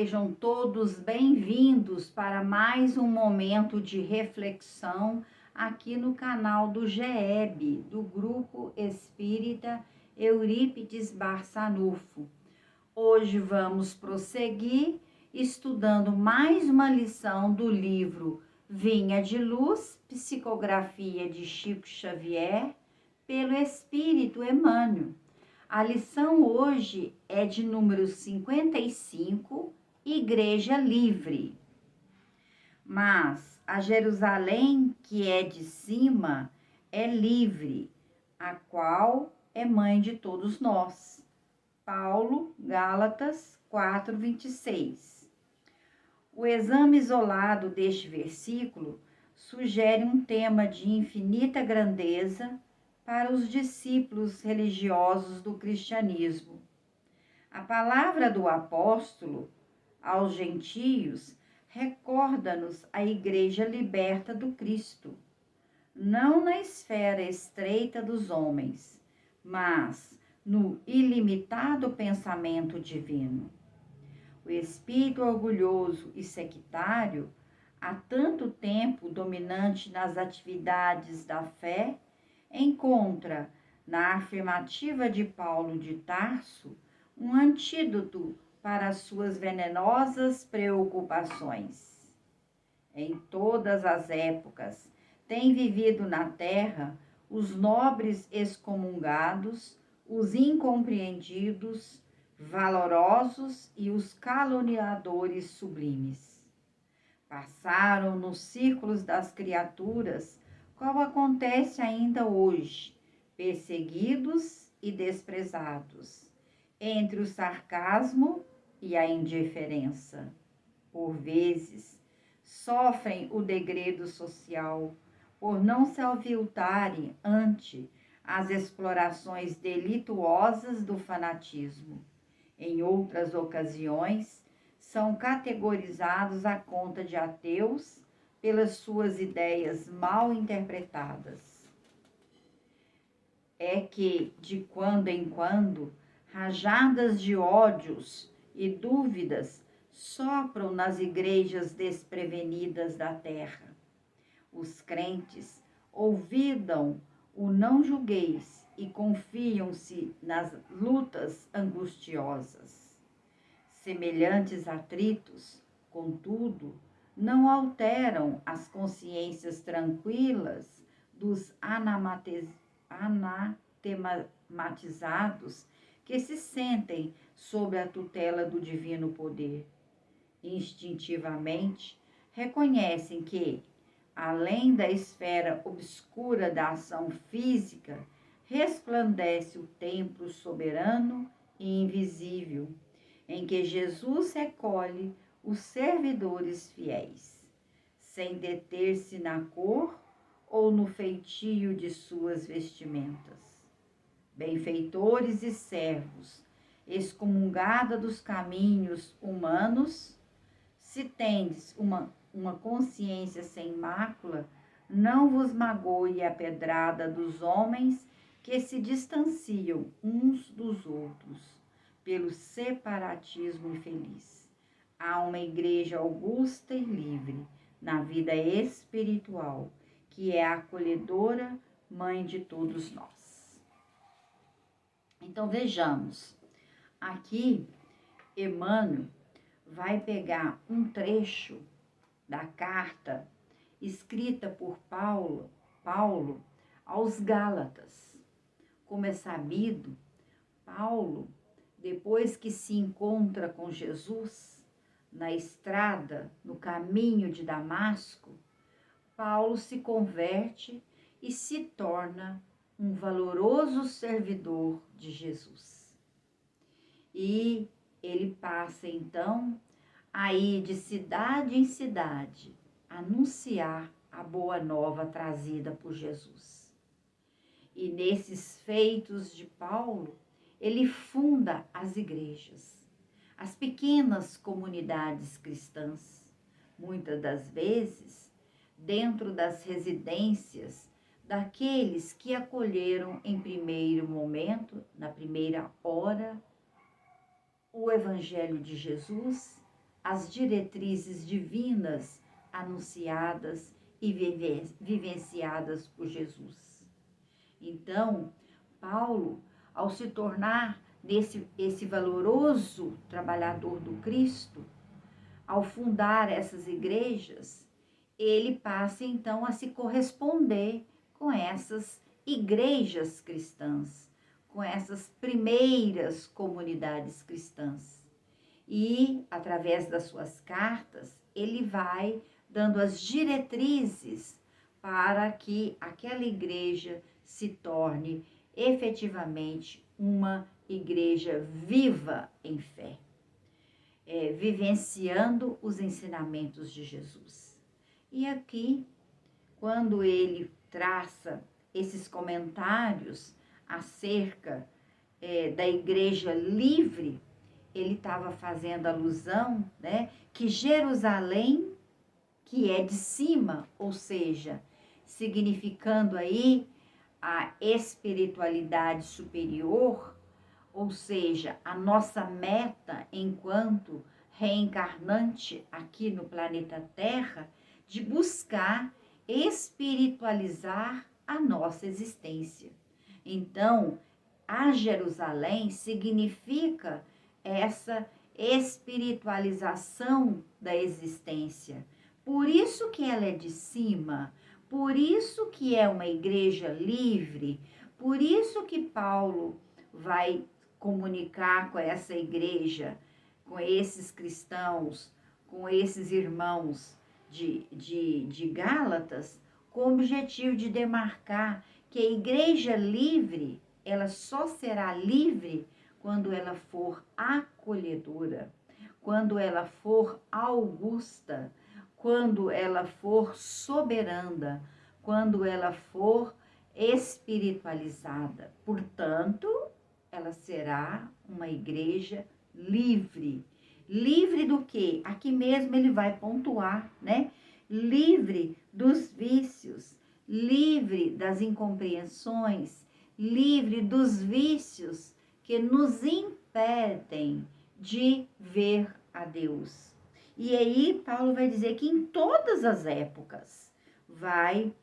Sejam todos bem-vindos para mais um momento de reflexão aqui no canal do GEB, do Grupo Espírita Eurípides Barçanufo. Hoje vamos prosseguir estudando mais uma lição do livro Vinha de Luz, Psicografia de Chico Xavier, pelo Espírito Emmanuel. A lição hoje é de número 55, Igreja Livre. Mas a Jerusalém que é de cima é livre, a qual é mãe de todos nós. Paulo, Gálatas 4:26. O exame isolado deste versículo sugere um tema de infinita grandeza para os discípulos religiosos do cristianismo. A palavra do apóstolo aos gentios recorda-nos a igreja liberta do Cristo, não na esfera estreita dos homens, mas no ilimitado pensamento divino. O espírito orgulhoso e sectário, há tanto tempo dominante nas atividades da fé, encontra na afirmativa de Paulo de Tarso um antídoto para as suas venenosas preocupações. Em todas as épocas, têm vivido na terra os nobres excomungados, os incompreendidos, valorosos e os caluniadores sublimes. Passaram nos círculos das criaturas, como acontece ainda hoje, perseguidos e desprezados, entre o sarcasmo e a indiferença. Por vezes, sofrem o degredo social por não se aviltarem ante as explorações delituosas do fanatismo. Em outras ocasiões, são categorizados à conta de ateus pelas suas ideias mal interpretadas. É que, de quando em quando, rajadas de ódios e dúvidas sopram nas igrejas desprevenidas da terra. Os crentes olvidam o não julgueis e confiam-se nas lutas angustiosas. Semelhantes atritos, contudo, não alteram as consciências tranquilas dos anatematizados que se sentem sob a tutela do divino poder. Instintivamente, reconhecem que, além da esfera obscura da ação física, resplandece o templo soberano e invisível, em que Jesus recolhe os servidores fiéis, sem deter-se na cor ou no feitio de suas vestimentas. Benfeitores e servos, excomungada dos caminhos humanos, se tendes uma consciência sem mácula, não vos magoe a pedrada dos homens que se distanciam uns dos outros pelo separatismo infeliz. Há uma igreja augusta e livre na vida espiritual, que é a acolhedora mãe de todos nós. Então vejamos, aqui Emmanuel vai pegar um trecho da carta escrita por Paulo aos Gálatas. Como é sabido, Paulo, depois que se encontra com Jesus na estrada, no caminho de Damasco, Paulo se converte e se torna um valoroso servidor de Jesus. E ele passa então a ir de cidade em cidade, anunciar a boa nova trazida por Jesus. E nesses feitos de Paulo, ele funda as igrejas, as pequenas comunidades cristãs, muitas das vezes dentro das residências daqueles que acolheram em primeiro momento, na primeira hora, o Evangelho de Jesus as diretrizes divinas anunciadas e vivenciadas por Jesus. Então, Paulo, ao se tornar esse valoroso trabalhador do Cristo, ao fundar essas igrejas, ele passa então a se corresponder com essas igrejas cristãs, com essas primeiras comunidades cristãs. E, através das suas cartas, ele vai dando as diretrizes para que aquela igreja se torne efetivamente uma igreja viva em fé, vivenciando os ensinamentos de Jesus. E aqui, quando ele traça esses comentários acerca da igreja livre, ele estava fazendo alusão, né, que Jerusalém, que é de cima, ou seja, significando aí a espiritualidade superior, ou seja, a nossa meta enquanto reencarnante aqui no planeta Terra, de buscar espiritualizar a nossa existência. Então, a Jerusalém significa essa espiritualização da existência. Por isso que ela é de cima, por isso que é uma igreja livre, por isso que Paulo vai comunicar com essa igreja, com esses cristãos, com esses irmãos de Gálatas, com o objetivo de demarcar que a igreja livre, ela só será livre quando ela for acolhedora, quando ela for augusta, quando ela for soberana, quando ela for espiritualizada. Portanto, ela será uma igreja livre. Livre do quê? Aqui mesmo ele vai pontuar, né? Livre dos vícios, livre das incompreensões, livre dos vícios que nos impedem de ver a Deus. E aí Paulo vai dizer que em todas as épocas vai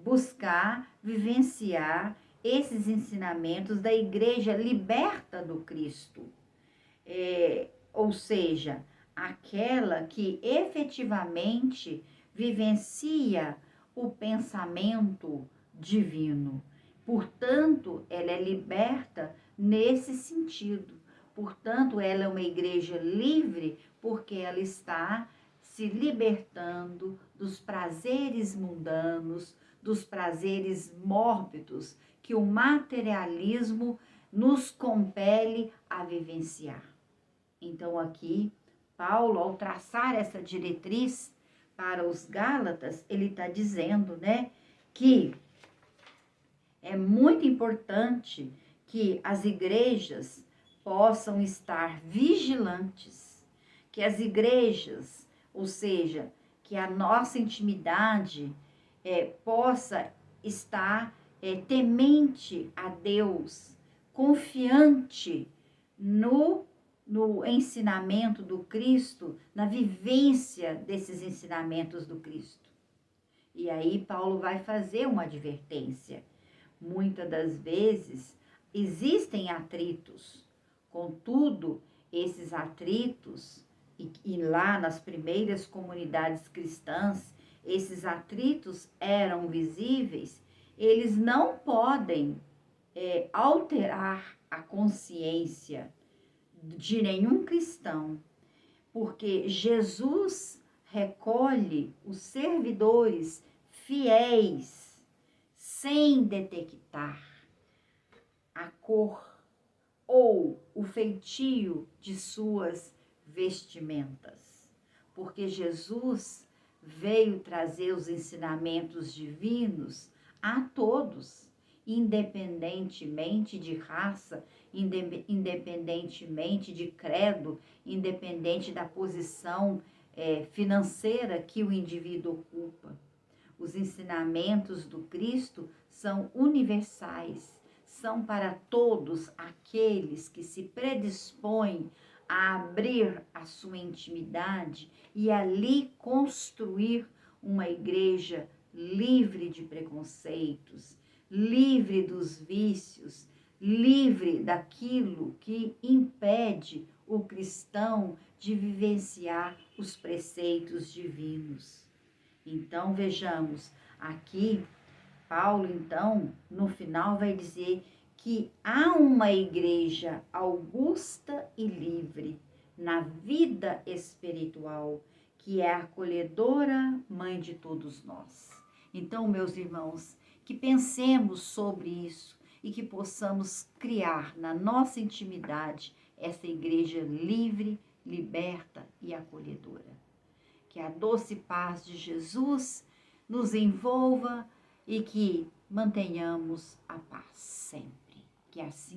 buscar vivenciar esses ensinamentos da igreja liberta do Cristo. Ou seja, aquela que efetivamente vivencia o pensamento divino. Portanto, ela é liberta nesse sentido. Portanto, ela é uma igreja livre porque ela está se libertando dos prazeres mundanos, dos prazeres mórbidos que o materialismo nos compele a vivenciar. Então, aqui, Paulo, ao traçar essa diretriz para os Gálatas, ele está dizendo, né, que é muito importante que as igrejas possam estar vigilantes, que as igrejas, ou seja, que a nossa intimidade possa estar temente a Deus, confiante no ensinamento do Cristo, na vivência desses ensinamentos do Cristo. E aí Paulo vai fazer uma advertência. Muitas das vezes existem atritos, contudo, esses atritos, e lá nas primeiras comunidades cristãs, esses atritos eram visíveis, eles não podem alterar a consciência de nenhum cristão, porque Jesus recolhe os servidores fiéis sem detectar a cor ou o feitio de suas vestimentas, porque Jesus veio trazer os ensinamentos divinos a todos, independentemente de raça, independentemente de credo, independente da posição financeira que o indivíduo ocupa. Os ensinamentos do Cristo são universais, são para todos aqueles que se predispõem a abrir a sua intimidade e ali construir uma igreja livre de preconceitos, livre dos vícios, livre daquilo que impede o cristão de vivenciar os preceitos divinos. Então, vejamos, aqui, Paulo, então, no final vai dizer que há uma igreja augusta e livre na vida espiritual, que é a acolhedora mãe de todos nós. Então, meus irmãos, que pensemos sobre isso e que possamos criar na nossa intimidade essa igreja livre, liberta e acolhedora. Que a doce paz de Jesus nos envolva e que mantenhamos a paz sempre. Que assim